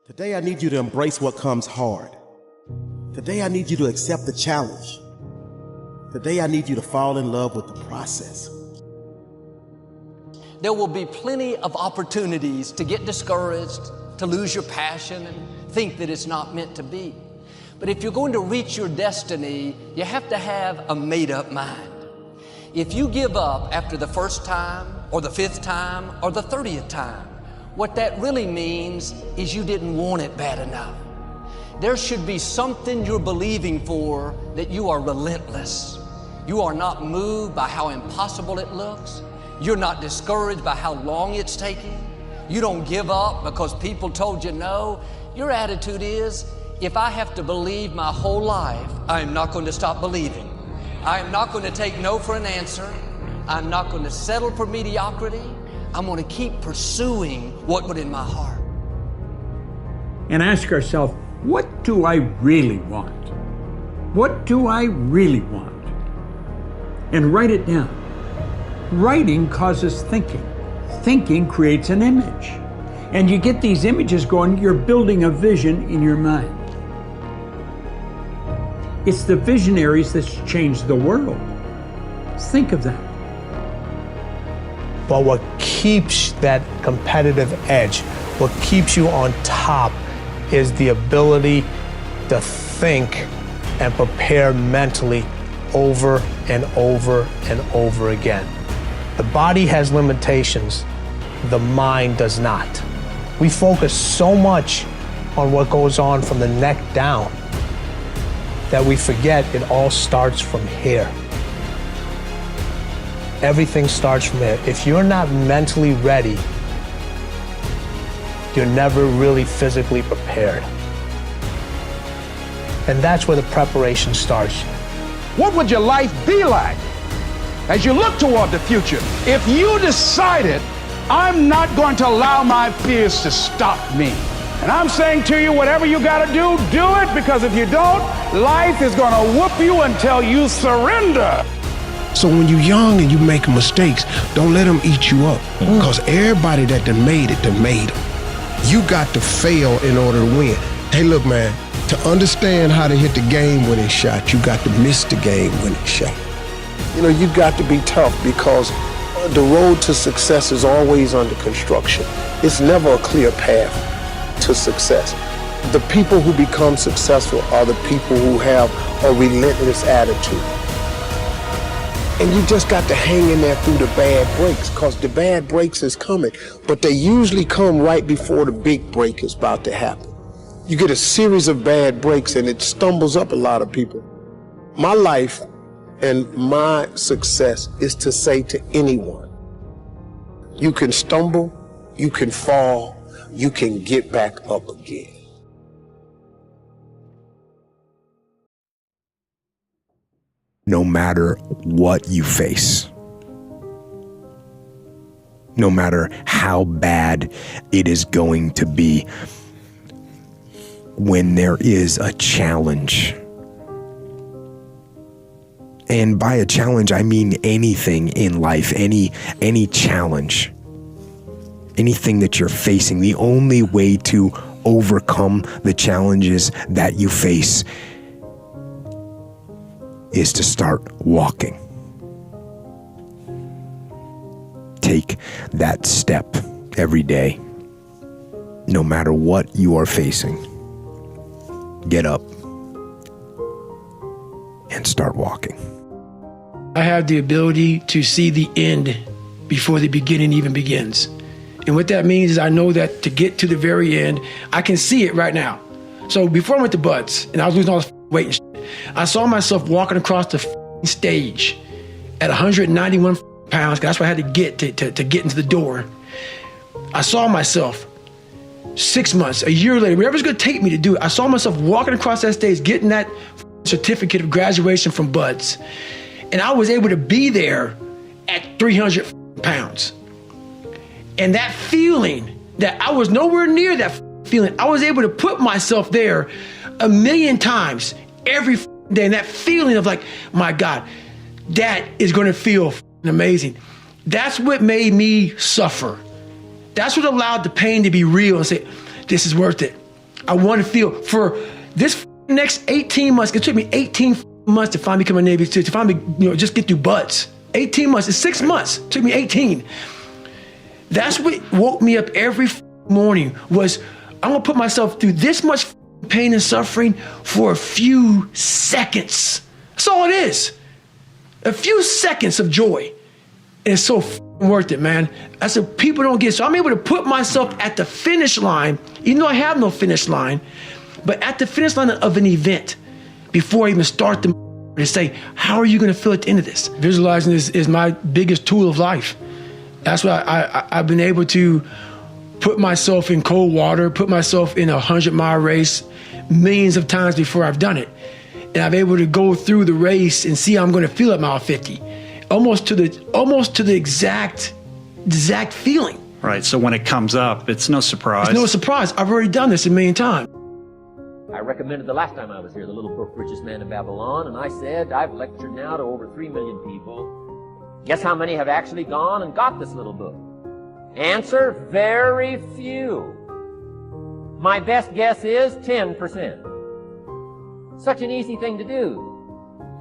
Today I need you to embrace what comes hard. Today I need you to accept the challenge. Today I need you to fall in love with the process. There will be plenty of opportunities to get discouraged, to lose your passion and think that it's not meant to be. But if you're going to reach your destiny, you have to have a made-up mind. If you give up after the first time, or the 5th time, or the 30th time, what that really means is you didn't want it bad enough. There should be something you're believing for that you are relentless. You are not moved by how impossible it looks. You're not discouraged by how long it's taking. You don't give up because people told you no. Your attitude is, if I have to believe my whole life, I am not going to stop believing. I am not going to take no for an answer. I'm not going to settle for mediocrity. I'm going to keep pursuing what was in my heart. And ask ourselves, what do I really want? What do I really want? And write it down. Writing causes thinking. Thinking creates an image. And you get these images going, you're building a vision in your mind. It's the visionaries that's changed the world. Think of that. But what keeps that competitive edge, what keeps you on top, is the ability to think and prepare mentally over and over and over again. The body has limitations, the mind does not. We focus so much on what goes on from the neck down that we forget it all starts from here. Everything starts from here. If you're not mentally ready, you're never really physically prepared. And that's where the preparation starts. What would your life be like as you look toward the future if you decided, I'm not going to allow my fears to stop me? And I'm saying to you, whatever you gotta do it, because if you don't, life is gonna whoop you until you surrender. So when you're young and you make mistakes, don't let them eat you up. Because everybody that done made it, you got to fail in order to win. Hey, look, man, to understand how to hit the game-winning shot, you got to miss the game-winning shot. You know, you got to be tough because the road to success is always under construction. It's never a clear path to success. The people who become successful are the people who have a relentless attitude. And you just got to hang in there through the bad breaks, because the bad breaks is coming, but they usually come right before the big break is about to happen. You get a series of bad breaks and it stumbles up a lot of people. My life and my success is to say to anyone, you can stumble, you can fall, you can get back up again. No matter what you face, no matter how bad it is going to be, when there is a challenge, and by a challenge I mean anything in life, any challenge, anything that you're facing, the only way to overcome the challenges that you face is to start walking. Take that step every day, no matter what you are facing. Get up and start walking. I have the ability to see the end before the beginning even begins. And what that means is I know that to get to the very end, I can see it right now. So before I went to Buds and I was losing all this weight and shit, I saw myself walking across the stage at 191 pounds. That's what I had to get to get into the door. I saw myself 6 months, a year later, whatever it's going to take me to do it. I saw myself walking across that stage, getting that certificate of graduation from Buds. And I was able to be there at 300 pounds. And that feeling that I was nowhere near that feeling, I was able to put myself there 1,000,000 times every day. And that feeling of like, my God, that is going to feel amazing. That's what made me suffer. That's what allowed the pain to be real and say, this is worth it. I want to feel for this next 18 months. It took me 18 months to finally become a Navy SEAL, to finally, just get through buds. 18 months, it's 6 months. It took me 18. That's what woke me up every morning was, I'm gonna put myself through this much pain and suffering for a few seconds. That's all it is. A few seconds of joy. And it's so worth it, man. That's what people don't get. So I'm able to put myself at the finish line, even though I have no finish line, but at the finish line of an event before I even start to say, how are you gonna feel at the end of this? Visualizing is my biggest tool of life. That's why I've been able to put myself in cold water, put myself in a 100-mile race millions of times before I've done it. And I'm able to go through the race and see how I'm gonna feel at mile 50. Almost to the exact feeling. Right, so when it comes up, it's no surprise. It's no surprise. I've already done this a million times. I recommended the last time I was here, the little book, Richest Man in Babylon, and I said, I've lectured now to over 3 million people. Guess how many have actually gone and got this little book? Answer, very few. My best guess is 10%. Such an easy thing to do.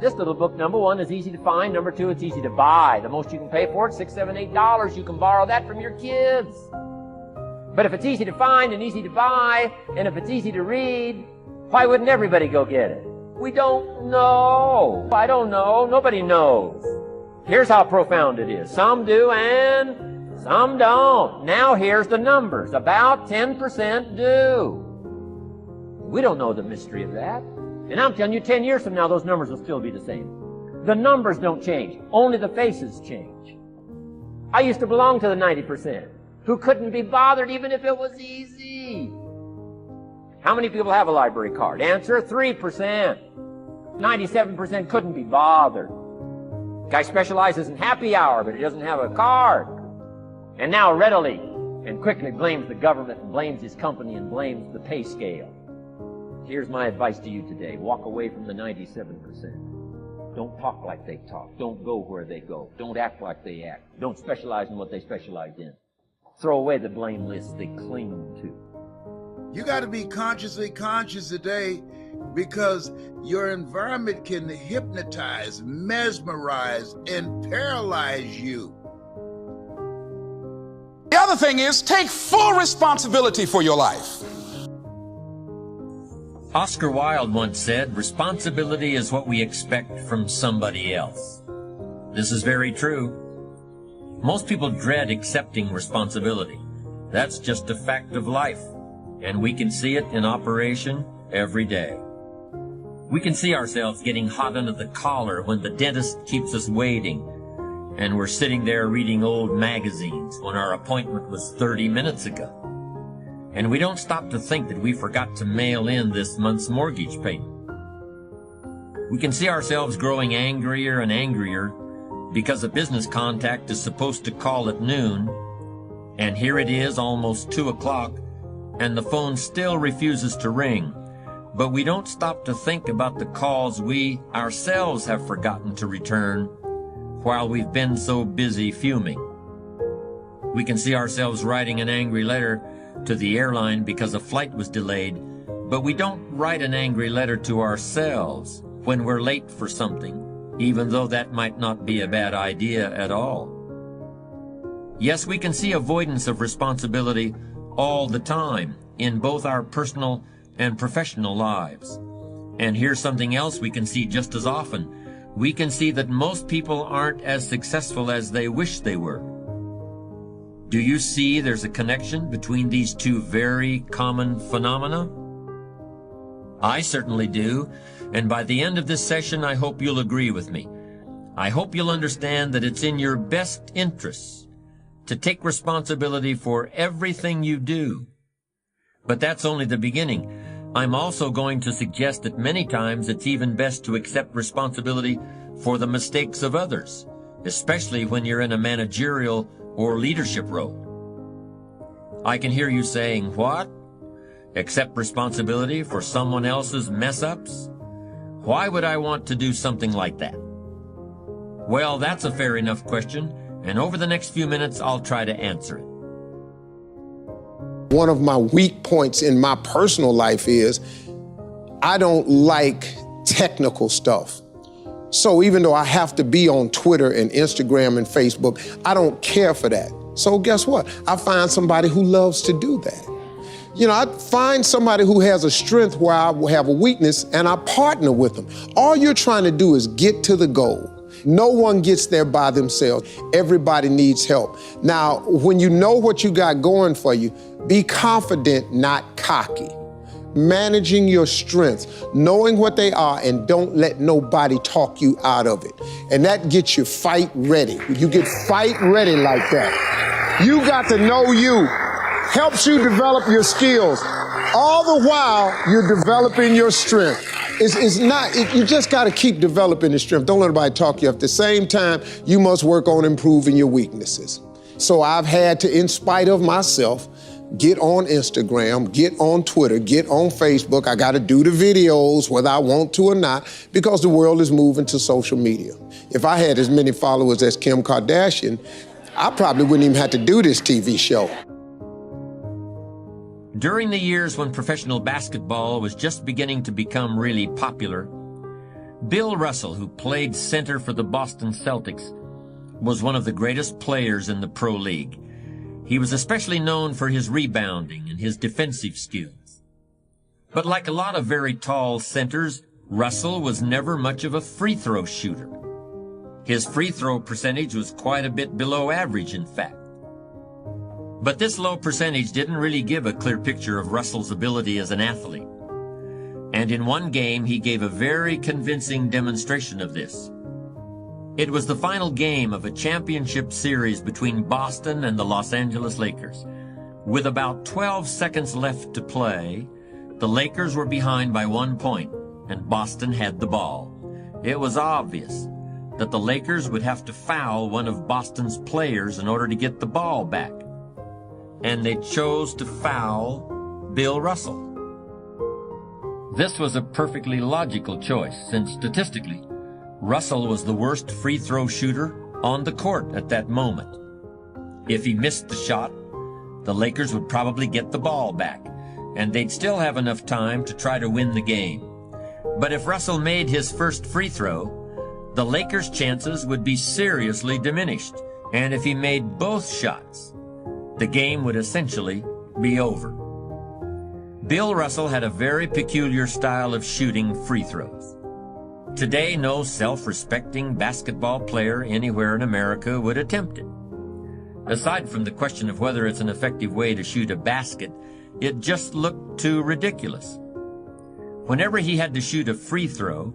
This little book, number one, is easy to find. Number two, it's easy to buy. The most you can pay for it, $6, $7, $8. You can borrow that from your kids. But if it's easy to find and easy to buy, and if it's easy to read, why wouldn't everybody go get it? We don't know. I don't know. Nobody knows. Here's how profound it is. Some do and some don't. Now here's the numbers. About 10% do. We don't know the mystery of that. And I'm telling you, 10 years from now, those numbers will still be the same. The numbers don't change. Only the faces change. I used to belong to the 90% who couldn't be bothered even if it was easy. How many people have a library card? Answer, 3%. 97% couldn't be bothered. Guy specializes in happy hour, but he doesn't have a card. And now readily and quickly blames the government and blames his company and blames the pay scale. Here's my advice to you today. Walk away from the 97%. Don't talk like they talk. Don't go where they go. Don't act like they act. Don't specialize in what they specialize in. Throw away the blame list they cling to. You got to be consciously conscious today because your environment can hypnotize, mesmerize, and paralyze you. The other thing is, take full responsibility for your life. Oscar Wilde once said, responsibility is what we expect from somebody else. This is very true. Most people dread accepting responsibility. That's just a fact of life, and we can see it in operation every day. We can see ourselves getting hot under the collar when the dentist keeps us waiting, and we're sitting there reading old magazines when our appointment was 30 minutes ago. And we don't stop to think that we forgot to mail in this month's mortgage payment. We can see ourselves growing angrier and angrier because a business contact is supposed to call at noon, and here it is almost 2 o'clock, and the phone still refuses to ring. But we don't stop to think about the calls we ourselves have forgotten to return while we've been so busy fuming. We can see ourselves writing an angry letter to the airline because a flight was delayed, but we don't write an angry letter to ourselves when we're late for something, even though that might not be a bad idea at all. Yes, we can see avoidance of responsibility all the time in both our personal and professional lives. And here's something else we can see just as often. We can see that most people aren't as successful as they wish they were. Do you see there's a connection between these two very common phenomena? I certainly do, and by the end of this session, I hope you'll agree with me. I hope you'll understand that it's in your best interests to take responsibility for everything you do. But that's only the beginning. I'm also going to suggest that many times it's even best to accept responsibility for the mistakes of others, especially when you're in a managerial or leadership role. I can hear you saying, what? Accept responsibility for someone else's mess-ups? Why would I want to do something like that? Well, that's a fair enough question, and over the next few minutes, I'll try to answer it. one of my weak points in my personal life is I don't like technical stuff. So even though I have to be on Twitter and Instagram and Facebook, I don't care for that. So guess what? I find somebody who loves to do that. You know, I find somebody who has a strength where I have a weakness, and I partner with them. All you're trying to do is get to the goal. No one gets there by themselves. Everybody needs help. Now, when you know what you got going for you, be confident, not cocky. Managing your strengths, knowing what they are, and don't let nobody talk you out of it. And that gets you fight ready. You get fight ready like that. You got to know you. Helps you develop your skills. All the while, you're developing your strength. You just got to keep developing the strength. Don't let anybody talk you. At the same time, you must work on improving your weaknesses. So I've had to, in spite of myself, get on Instagram, get on Twitter, get on Facebook. I got to do the videos whether I want to or not, because the world is moving to social media. If I had as many followers as Kim Kardashian, I probably wouldn't even have to do this TV show. During the years when professional basketball was just beginning to become really popular, Bill Russell, who played center for the Boston Celtics, was one of the greatest players in the Pro League. He was especially known for his rebounding and his defensive skills. But like a lot of very tall centers, Russell was never much of a free throw shooter. His free throw percentage was quite a bit below average, in fact. But this low percentage didn't really give a clear picture of Russell's ability as an athlete. And in one game, he gave a very convincing demonstration of this. It was the final game of a championship series between Boston and the Los Angeles Lakers. With about 12 seconds left to play, the Lakers were behind by 1 point, and Boston had the ball. It was obvious that the Lakers would have to foul one of Boston's players in order to get the ball back. And they chose to foul Bill Russell. This was a perfectly logical choice, since statistically, Russell was the worst free throw shooter on the court at that moment. If he missed the shot, the Lakers would probably get the ball back, and they'd still have enough time to try to win the game. But if Russell made his first free throw, the Lakers' chances would be seriously diminished, and if he made both shots, the game would essentially be over. Bill Russell had a very peculiar style of shooting free throws. Today, no self-respecting basketball player anywhere in America would attempt it. Aside from the question of whether it's an effective way to shoot a basket, it just looked too ridiculous. Whenever he had to shoot a free throw,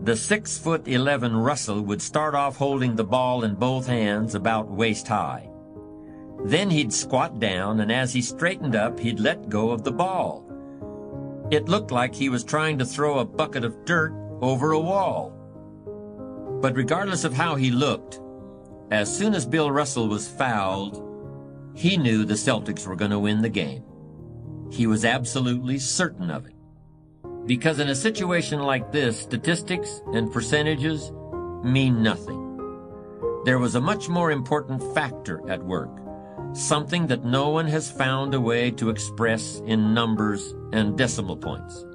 the 6'11" Russell would start off holding the ball in both hands about waist high. Then he'd squat down, and as he straightened up, he'd let go of the ball. It looked like he was trying to throw a bucket of dirt over a wall. But regardless of how he looked, as soon as Bill Russell was fouled, he knew the Celtics were going to win the game. He was absolutely certain of it. Because in a situation like this, statistics and percentages mean nothing. There was a much more important factor at work. Something that no one has found a way to express in numbers and decimal points.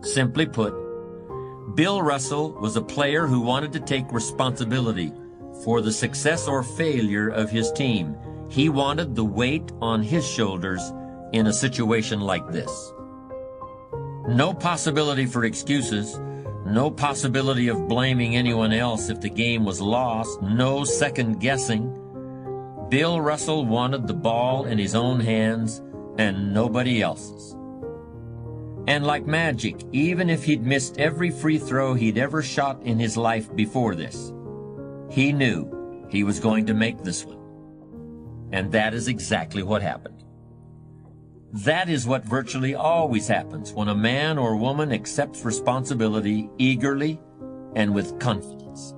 Simply put, Bill Russell was a player who wanted to take responsibility for the success or failure of his team. He wanted the weight on his shoulders in a situation like this. No possibility for excuses, no possibility of blaming anyone else if the game was lost, no second guessing. Bill Russell wanted the ball in his own hands and nobody else's. And like magic, even if he'd missed every free throw he'd ever shot in his life before this, he knew he was going to make this one. And that is exactly what happened. That is what virtually always happens when a man or woman accepts responsibility eagerly and with confidence.